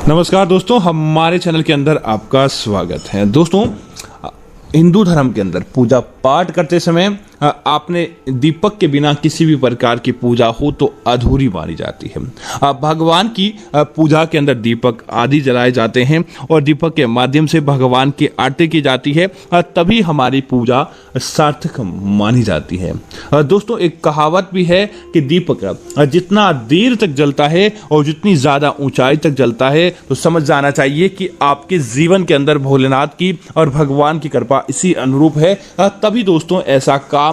नमस्कार दोस्तों, हमारे चैनल के अंदर आपका स्वागत है। दोस्तों, हिंदू धर्म के अंदर पूजा पाठ करते समय आपने दीपक के बिना किसी भी प्रकार की पूजा हो तो अधूरी मानी जाती है। भगवान की पूजा के अंदर दीपक आदि जलाए जाते हैं और दीपक के माध्यम से भगवान की आरती की जाती है, तभी हमारी पूजा सार्थक मानी जाती है। दोस्तों, एक कहावत भी है कि दीपक जितना देर तक जलता है और जितनी ज़्यादा ऊंचाई तक जलता है, तो समझ जाना चाहिए कि आपके जीवन के अंदर भोलेनाथ की और भगवान की कृपा इसी अनुरूप है, तभी दोस्तों ऐसा काम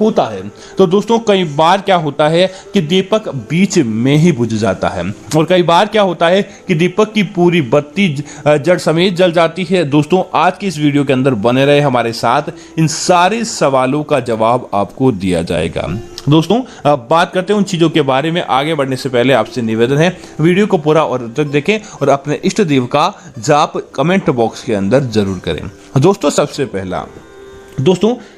होता है। तो दोस्तों, कई बार क्या होता है कि दीपक बीच में ही बुझ जाता है और कई बार क्या होता है कि दीपक की पूरी बत्ती जड़ समेत जल जाती है। दोस्तों, आज की इस वीडियो के अंदर बने रहे हमारे साथ, इन सारे सवालों का जवाब आपको दिया जाएगा। दोस्तों, बात करते हैं उन चीज़ों के बारे में। आगे बढ़ने से पहले आपसे निवेदन है, वीडियो को पूरा और तक देखें और अपने इष्ट देव का जाप कमेंट बॉक्स के अंदर जरूर करें। दोस्तों, सबसे पहला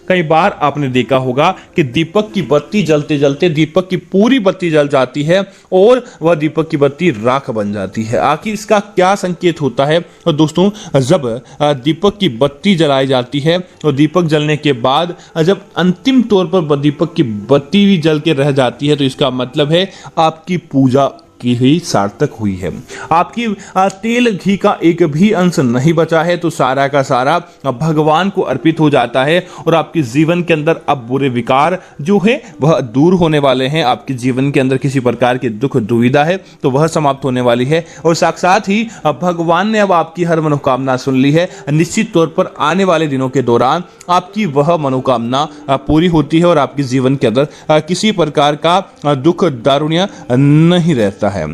कई बार आपने देखा होगा कि दीपक की बत्ती जलते जलते दीपक की पूरी बत्ती जल जाती है और वह दीपक की बत्ती राख बन जाती है। आखिर इसका क्या संकेत होता है? और दोस्तों, जब दीपक की बत्ती जलाई जाती है और दीपक जलने के बाद जब अंतिम तौर पर दीपक की बत्ती भी जल के रह जाती है, तो इसका मतलब है आपकी पूजा की हुई सार्थक हुई है। आपकी तेल घी का एक भी अंश नहीं बचा है, तो सारा का सारा भगवान को अर्पित हो जाता है और आपके जीवन के अंदर अब बुरे विकार जो है वह दूर होने वाले हैं। आपके जीवन के अंदर किसी प्रकार की दुख दुविधा है तो वह समाप्त होने वाली है और साक्षात ही भगवान ने अब आपकी हर मनोकामना सुन ली है। निश्चित तौर पर आने वाले दिनों के दौरान आपकी वह मनोकामना पूरी होती है और आपके जीवन के अंदर किसी प्रकार का दुख दारुण्य नहीं रहता है।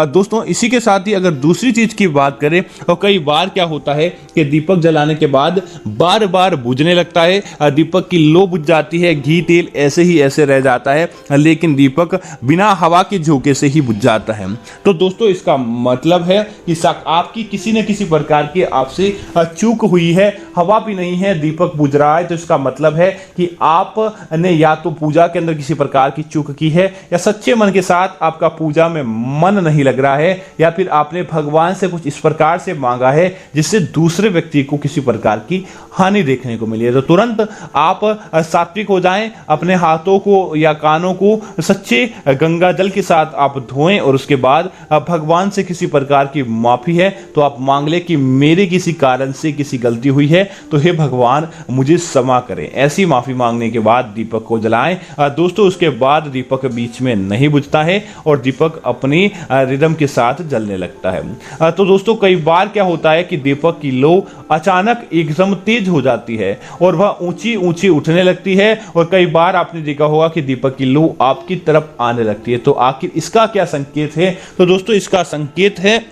दोस्तों, इसी के साथ ही अगर दूसरी चीज की बात करें, और कई बार क्या होता है कि दीपक जलाने के बाद बार बार बुझने लगता है। दीपक की लो बुझ जाती है, घी तेल ऐसे ही ऐसे रह जाता है, लेकिन दीपक बिना हवा के झोंके से ही बुझ जाता है। तो दोस्तों, इसका मतलब है कि आपकी किसी न किसी प्रकार की आपसे चूक हुई है, हवा भी नहीं है, दीपक बुझ रहा है। तो इसका मतलब है कि आपने या तो पूजा के अंदर किसी प्रकार की चूक की है, या सच्चे मन के साथ आपका पूजा में मन नहीं लग रहा है, या फिर आपने भगवान से कुछ इस प्रकार से मांगा है जिससे दूसरे व्यक्ति को किसी प्रकार की हानि देखने को मिली है। तो तुरंत आप सात्विक हो जाएं, अपने हाथों को या कानों को सच्चे गंगा जल के साथ आप धोएं और उसके बाद भगवान से किसी प्रकार की माफी है तो आप मांग ले कि मेरे किसी कारण से किसी गलती हुई है तो हे भगवान मुझे क्षमा करें। ऐसी माफी मांगने के बाद दीपक को जलाएं। दोस्तों, उसके बाद दीपक बीच में नहीं बुझता है और दीपक अपनी रिदम के साथ जलने लगता है। तो दोस्तों, कई बार क्या होता है कि दीपक की लो अचानक एकदम तेज हो जाती है और वह ऊंची ऊंची उठने लगती है और कई बार आपने देखा होगा कि दीपक की लो आपकी तरफ आने लगती है। तो आखिर इसका क्या संकेत है? तो दोस्तों, इसका संकेत है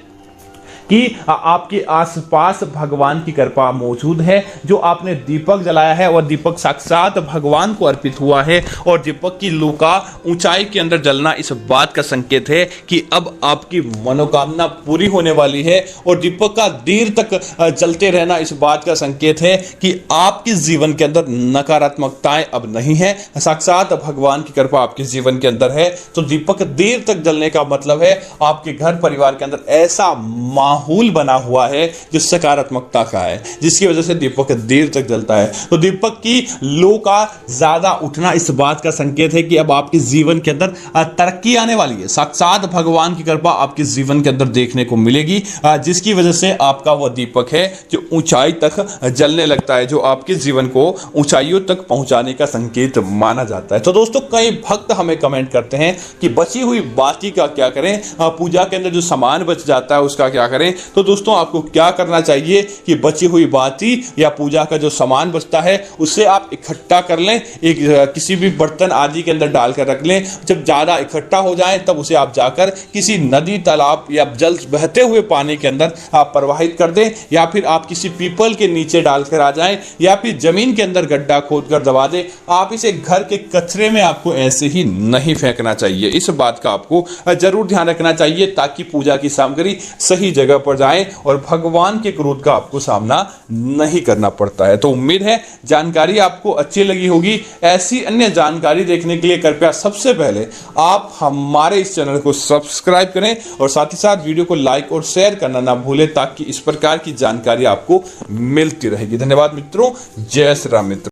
कि आपके आसपास भगवान की कृपा मौजूद है। जो आपने दीपक जलाया है वह दीपक साक्षात भगवान को अर्पित हुआ है और दीपक की लौ का ऊंचाई के अंदर जलना इस बात का संकेत है कि अब आपकी मनोकामना पूरी होने वाली है और दीपक का देर तक जलते रहना इस बात का संकेत है कि आपके जीवन के अंदर नकारात्मकताएं अब नहीं है, साक्षात भगवान की कृपा आपके जीवन के अंदर है। तो दीपक देर तक जलने का मतलब है आपके घर परिवार के अंदर ऐसा माहौल बना हुआ है जो सकारात्मकता का है, जिसकी वजह से दीपक देर तक जलता है। तो दीपक की लो का ज्यादा उठना इस बात का संकेत है कि अब आपके जीवन के अंदर तरक्की आने वाली है। साक्षात भगवान की कृपा आपके जीवन के अंदर देखने को मिलेगी, जिसकी वजह से आपका वह दीपक है जो ऊंचाई तक जलने लगता है, जो आपके जीवन को ऊंचाइयों तक पहुंचाने का संकेत माना जाता है। तो दोस्तों, कई भक्त हमें कमेंट करते हैं कि बची हुई बाती का क्या करें, पूजा के अंदर जो सामान बच जाता है उसका क्या करें। तो दोस्तों, आपको क्या करना चाहिए कि बची हुई बाती या पूजा का जो सामान बचता है उसे आप इकट्ठा कर लें, एक किसी भी बर्तन आदि के अंदर डालकर रख लें। जब ज्यादा इकट्ठा हो जाए तब उसे आप जाकर किसी नदी, तालाब या जल बहते हुए पानी के अंदर आप प्रवाहित कर दें, या फिर आप किसी पीपल के नीचे डालकर आ जाएं, या फिर जमीन के अंदर गड्ढा खोदकर दबा दें। आप इसे घर के कचरे में आपको ऐसे ही नहीं फेंकना चाहिए। इस बात का आपको जरूर ध्यान रखना चाहिए ताकि पूजा की सामग्री सही जगह जगह पर जाएं और भगवान के क्रोध का आपको सामना नहीं करना पड़ता है। तो उम्मीद है जानकारी आपको अच्छी लगी होगी। ऐसी अन्य जानकारी देखने के लिए कृपया सबसे पहले आप हमारे इस चैनल को सब्सक्राइब करें और साथ ही साथ वीडियो को लाइक और शेयर करना ना भूलें, ताकि इस प्रकार की जानकारी आपको मिलती रहेगी। धन्यवाद मित्रों। जय श्री राम मित्रों।